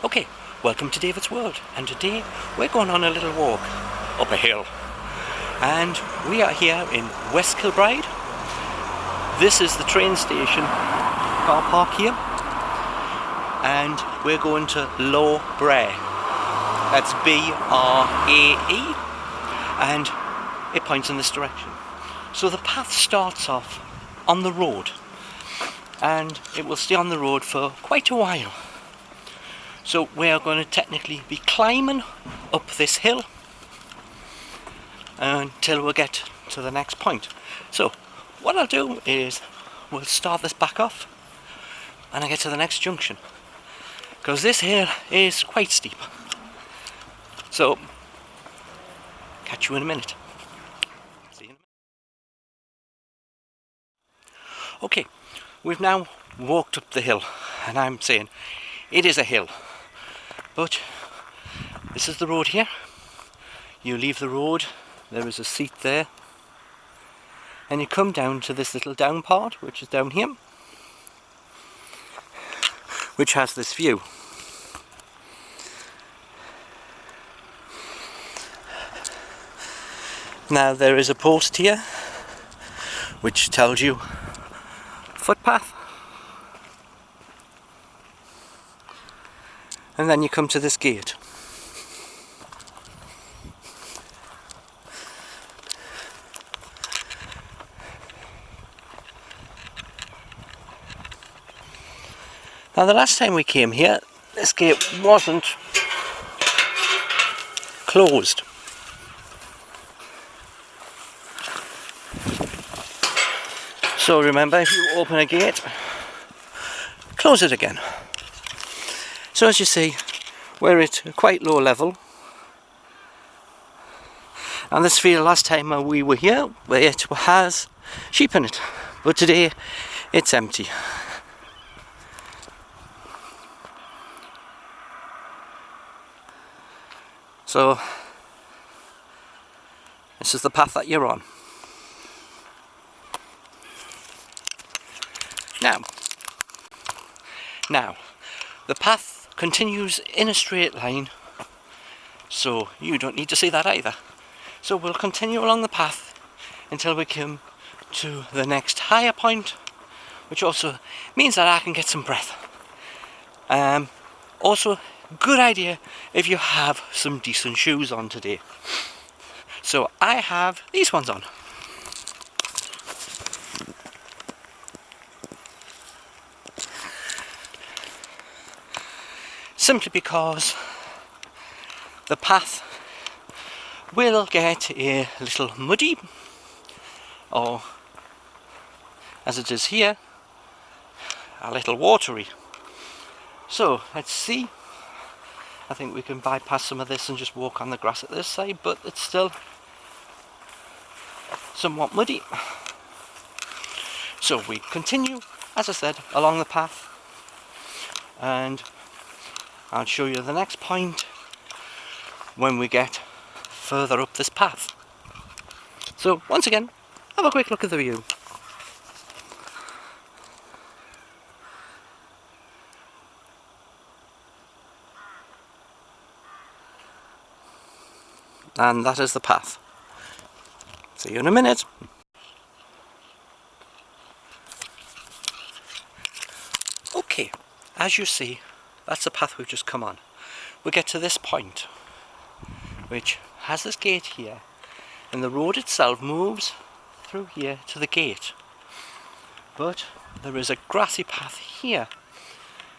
Okay, welcome to David's World, and today we're going on a little walk up a hill, and we are here in West Kilbride. This is the train station car park here, and we're going to Law Brae. That's B-R-A-E, and it points in this direction. So the path starts off on the road, and it will stay on the road for quite a while. So we are going to technically be climbing up this hill until we get to the next point. So what I'll do is we'll start this back off and I get to the next junction, because this hill is quite steep. So catch you in a minute. See you in a minute. Okay, we've now walked up the hill, and I'm saying it is a hill. But this is the road here. You leave the road, there is a seat there, and you come down to this little down part, which is down here, which has this view. Now there is a post here which tells you footpath. And then you come to this gate. Now the last time we came here, this gate wasn't closed. So remember, if you open a gate, close it again. So as you see, we're at a quite low level, and this field last time we were here, it has sheep in it, but today it's empty. So this is the path that you're on. Now the path continues in a straight line, so you don't need to see that either. So we'll continue along the path until we come to the next higher point, which also means that I can get some breath. Also, good idea if you have some decent shoes on today. So I have these ones on. Simply because the path will get a little muddy, or as it is here, a little watery. So let's see. I think we can bypass some of this and just walk on the grass at this side, but it's still somewhat muddy. So we continue, as I said, along the path, and I'll show you the next point when we get further up this path. So once again, have a quick look at the view. And that is the path. See you in a minute. Okay, as you see, that's the path we've just come on. We get to this point, which has this gate here, and the road itself moves through here to the gate. But there is a grassy path here,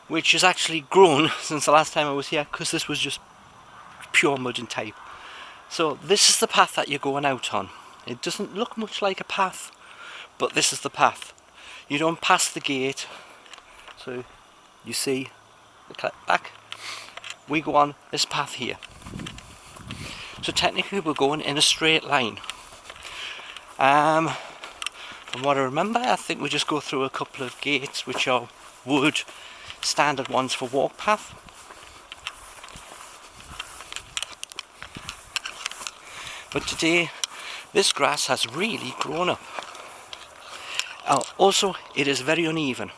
which has actually grown since the last time I was here, because this was just pure mud and type. So this is the path that you're going out on. It doesn't look much like a path, but this is the path. You don't pass the gate, so you see the back. We go on this path here. So technically we're going in a straight line. From what I remember, I think we just go through a couple of gates which are wood, standard ones for walk path. But today this grass has really grown up. Also, it is very uneven.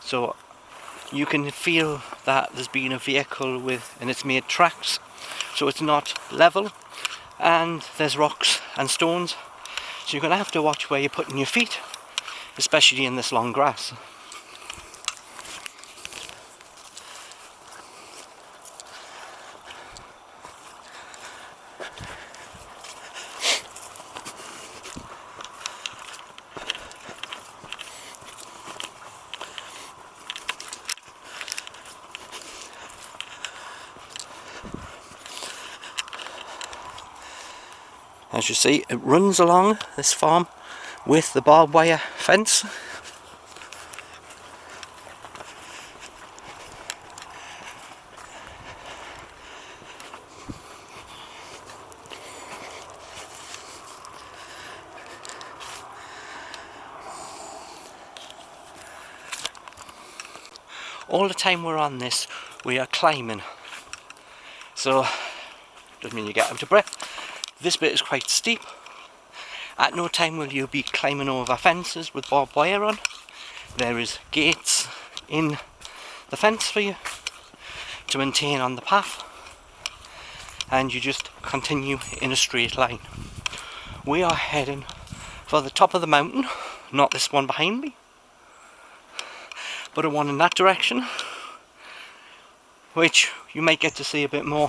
So you can feel that there's been a vehicle with, and it's made tracks, so it's not level, and there's rocks and stones, so you're going to have to watch where you're putting your feet, especially in this long grass. As you see, it runs along this farm with the barbed wire fence. All the time we're on this, we are climbing. So, doesn't mean you get out of breath. This bit is quite steep. At no time will you be climbing over fences with barbed wire on. There is gates in the fence for you to maintain on the path, and you just continue in a straight line. We are heading for the top of the mountain, not this one behind me, but a one in that direction, which you might get to see a bit more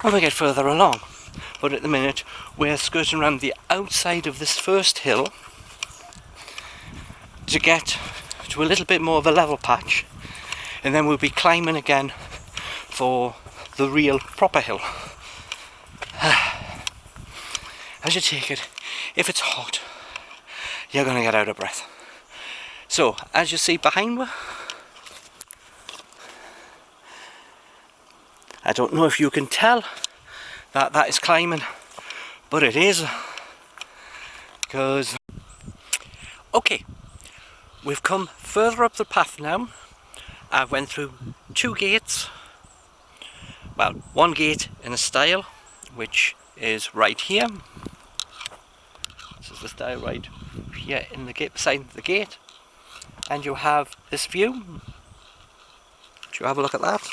when we get further along. But at the minute we're skirting around the outside of this first hill to get to a little bit more of a level patch, and then we'll be climbing again for the real proper hill. As you take it, if it's hot, you're going to get out of breath. So, as you see behind me, I don't know if you can tell that is climbing, but it is, because okay, we've come further up the path now. I went through 2 gates, well, 1 gate in a stile, which is right here. This is the stile right here in the gate, beside the gate, and you have this view. Do you have a look at that?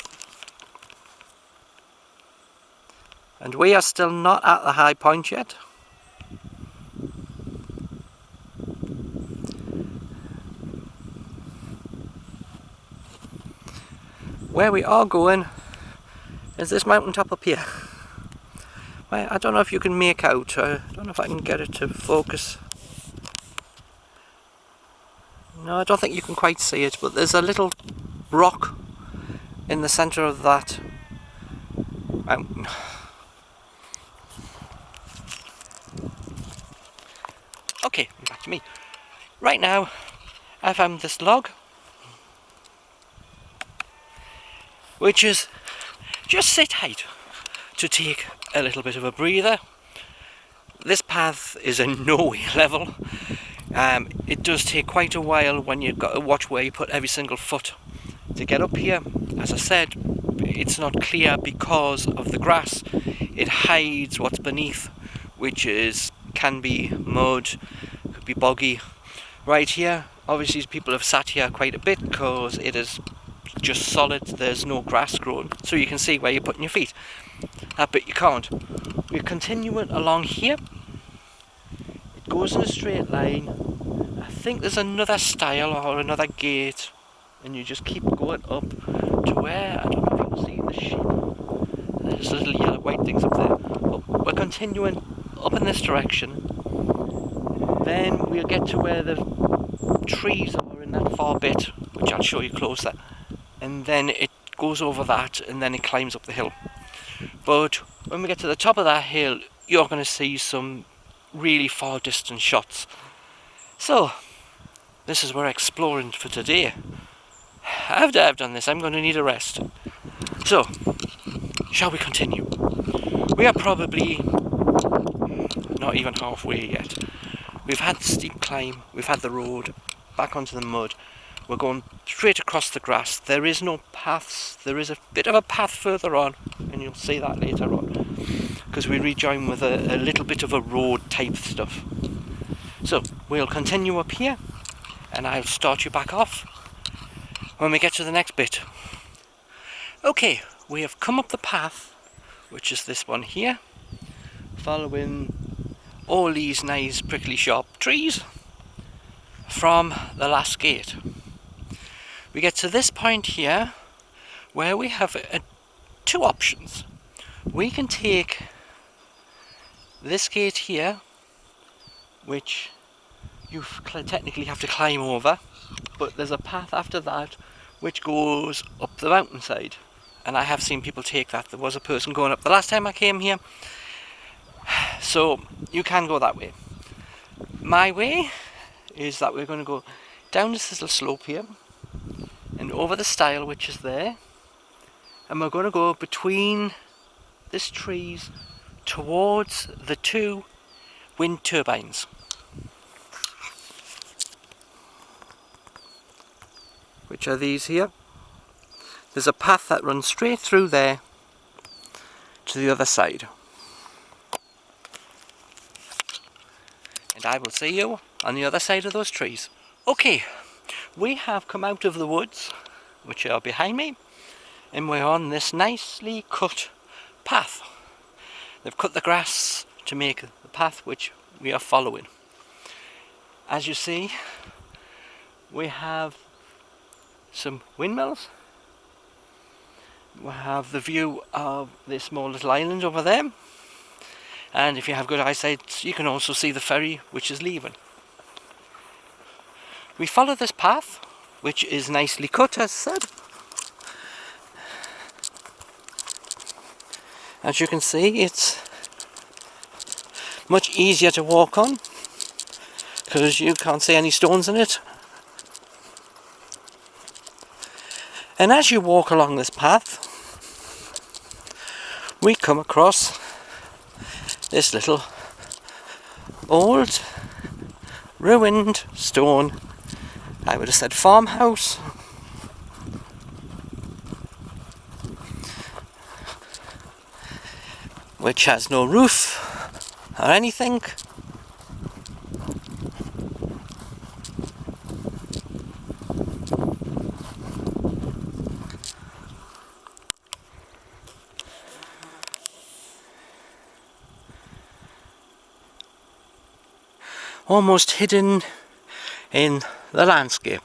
And we are still not at the high point yet. Where we are going is this mountain top up here. Well, I don't know if you can make out, I don't know if I can get it to focus. No, I don't think you can quite see it, but there's a little rock in the centre of that mountain. Okay, back to me. Right now, I found this log, which is just sit height to take a little bit of a breather. This path is in no way level. It does take quite a while when you've got to watch where you put every single foot to get up here. As I said, it's not clear because of the grass. It hides what's beneath, which can be mud, could be boggy. Right here, obviously people have sat here quite a bit because it is just solid, there's no grass growing, so you can see where you're putting your feet. That bit you can't. We're continuing along here. It goes in a straight line. I think there's another stile or another gate, and you just keep going up to where, I don't know if you can see the sheep. There's little yellow white things up there. But we're continuing up in this direction. Then we'll get to where the trees are in that far bit, which I'll show you closer. And then it goes over that, and then it climbs up the hill. But when we get to the top of that hill, you're going to see some really far distance shots. So, this is where exploring for today. After I've done this, I'm going to need a rest. So, shall we continue? We are probably not even halfway yet. We've had the steep climb, we've had the road, back onto the mud. We're going straight across the grass. There is no paths. There is a bit of a path further on, and you'll see that later on, because we rejoin with a little bit of a road type stuff. So we'll continue up here, and I'll start you back off when we get to the next bit. Okay, we have come up the path, which is this one here, following all these nice prickly sharp trees from the last gate. We get to this point here where we have two options. We can take this gate here, which you technically have to climb over, but there's a path after that which goes up the mountainside, and I have seen people take that. There was a person going up the last time I came here, so you can go that way. My way is that we're going to go down this little slope here and over the stile which is there, and we're going to go between these trees towards the two wind turbines, which are these here. There's a path that runs straight through there to the other side, and I will see you on the other side of those trees. Okay, we have come out of the woods which are behind me, and we're on this nicely cut path. They've cut the grass to make the path which we are following. As you see, we have some windmills. We have the view of this small little island over there, and if you have good eyesight you can also see the ferry which is leaving. We follow this path which is nicely cut, as said. As you can see, it's much easier to walk on because you can't see any stones in it. And as you walk along this path, we come across this little old ruined stone, I would have said farmhouse, which has no roof or anything. Almost hidden in the landscape.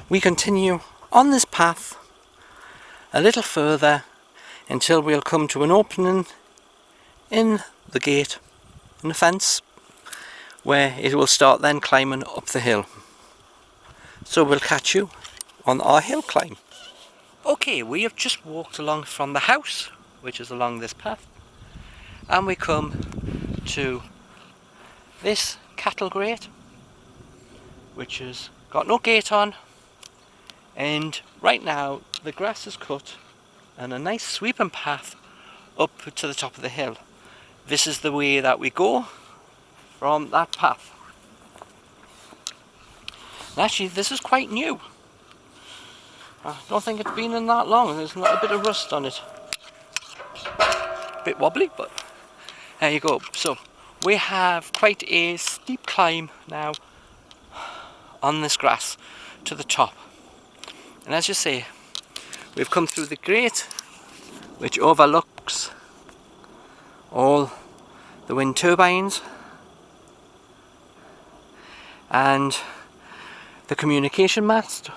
We continue on this path a little further until we'll come to an opening in the gate, in the fence, where it will start then climbing up the hill. So we'll catch you on our hill climb. Okay, we have just walked along from the house, which is along this path, and we come to this cattle grate, which has got no gate on, and right now the grass is cut and a nice sweeping path up to the top of the hill. This is the way that we go from that path. And actually this is quite new. I don't think it's been in that long. There's not a bit of rust on it. A bit wobbly, but there you go. So we have quite a steep climb now on this grass to the top. And as you see, we've come through the grate which overlooks all the wind turbines and the communication mast.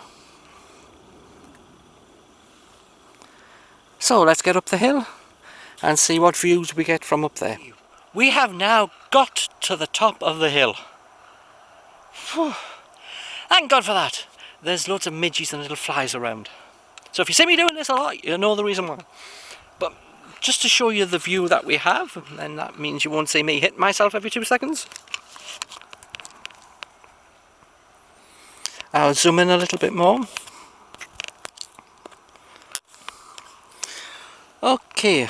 So let's get up the hill and see what views we get from up there. We have now got to the top of the hill. Whew. Thank God for that. There's loads of midges and little flies around. So if you see me doing this a lot, you know the reason why. But just to show you the view that we have, and that means you won't see me hit myself every 2 seconds. I'll zoom in a little bit more. Okay,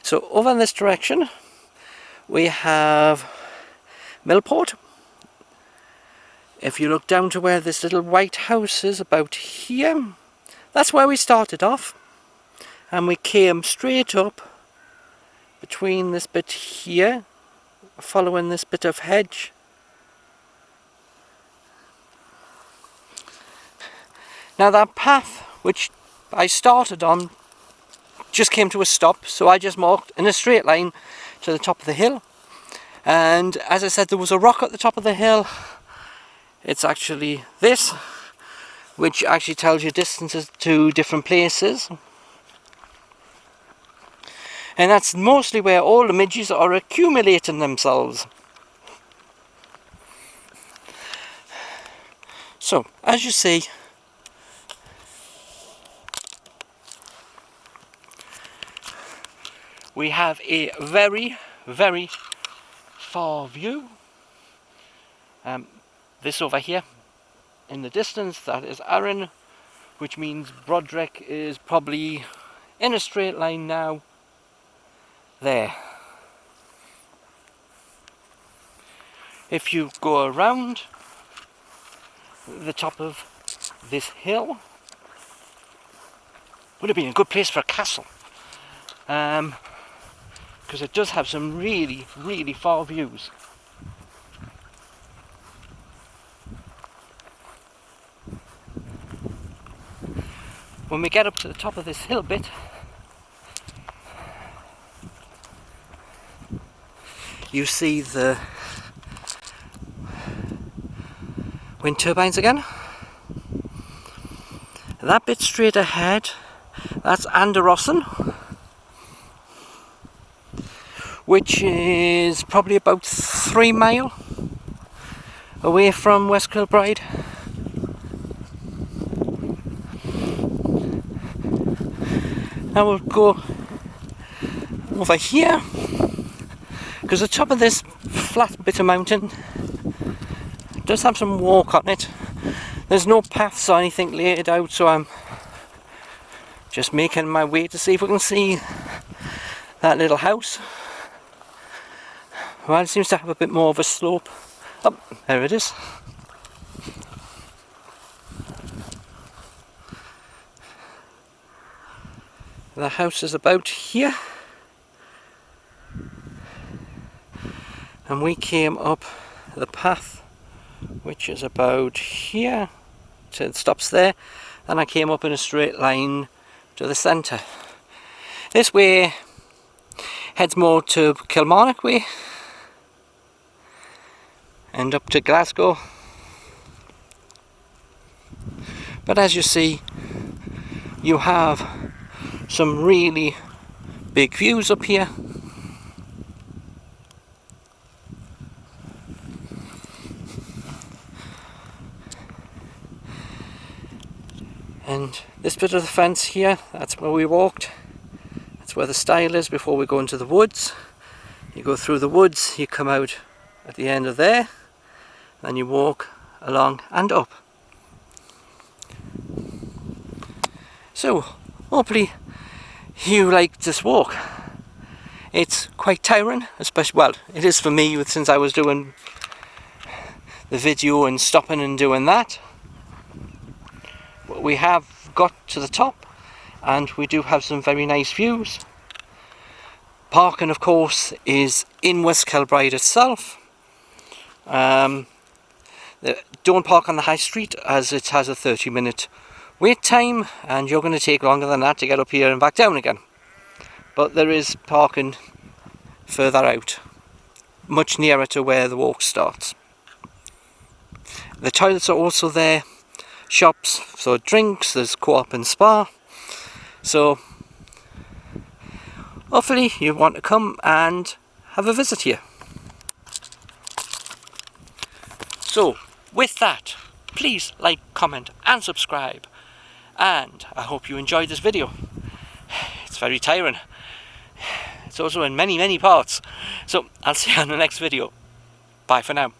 so over in this direction we have Millport. If you look down to where this little white house is, about here, that's where we started off, and we came straight up between this bit here, following this bit of hedge, Now that path which I started on just came to a stop, so I just walked in a straight line to the top of the hill. And as I said, there was a rock at the top of the hill. It's actually this, which actually tells you distances to different places. And that's mostly where all the midges are accumulating themselves. So, as you see, we have a very, very far view. This over here, in the distance, that is Arran, which means Broderick is probably in a straight line now. There. If you go around the top of this hill, would have been a good place for a castle, because it does have some really, really far views. When we get up to the top of this hill bit, you see the wind turbines again. That bit straight ahead, that's Anderossen, which is probably about 3 miles away from West Kilbride. Now we'll go over here, because the top of this flat bit of mountain does have some walk on it. There's no paths or anything laid out, so I'm just making my way to see if we can see that little house. Well, it seems to have a bit more of a slope. Oh, there it is. The house is about here. And we came up the path, which is about here, so it stops there, and I came up in a straight line to the centre. This way heads more to Kilmarnock way and up to Glasgow. But as you see, you have some really big views up here. And this bit of the fence here, that's where we walked. That's where the stile is before we go into the woods. You go through the woods, you come out at the end of there, then you walk along and up. So, hopefully you like this walk. It's quite tiring, especially, well, it is for me since I was doing the video and stopping and doing that. We have got to the top and we do have some very nice views. Parking, of course, is in West Kilbride itself. Don't park on the high street as it has a 30-minute wait time, and you're going to take longer than that to get up here and back down again. But there is parking further out, much nearer to where the walk starts. The toilets are also there. Shops, so drinks, there's co-op and spa. So hopefully you want to come and have a visit here. So with that, please like, comment and subscribe, and I hope you enjoyed this video. It's very tiring. It's also in many parts. So I'll see you on the next video. Bye for now.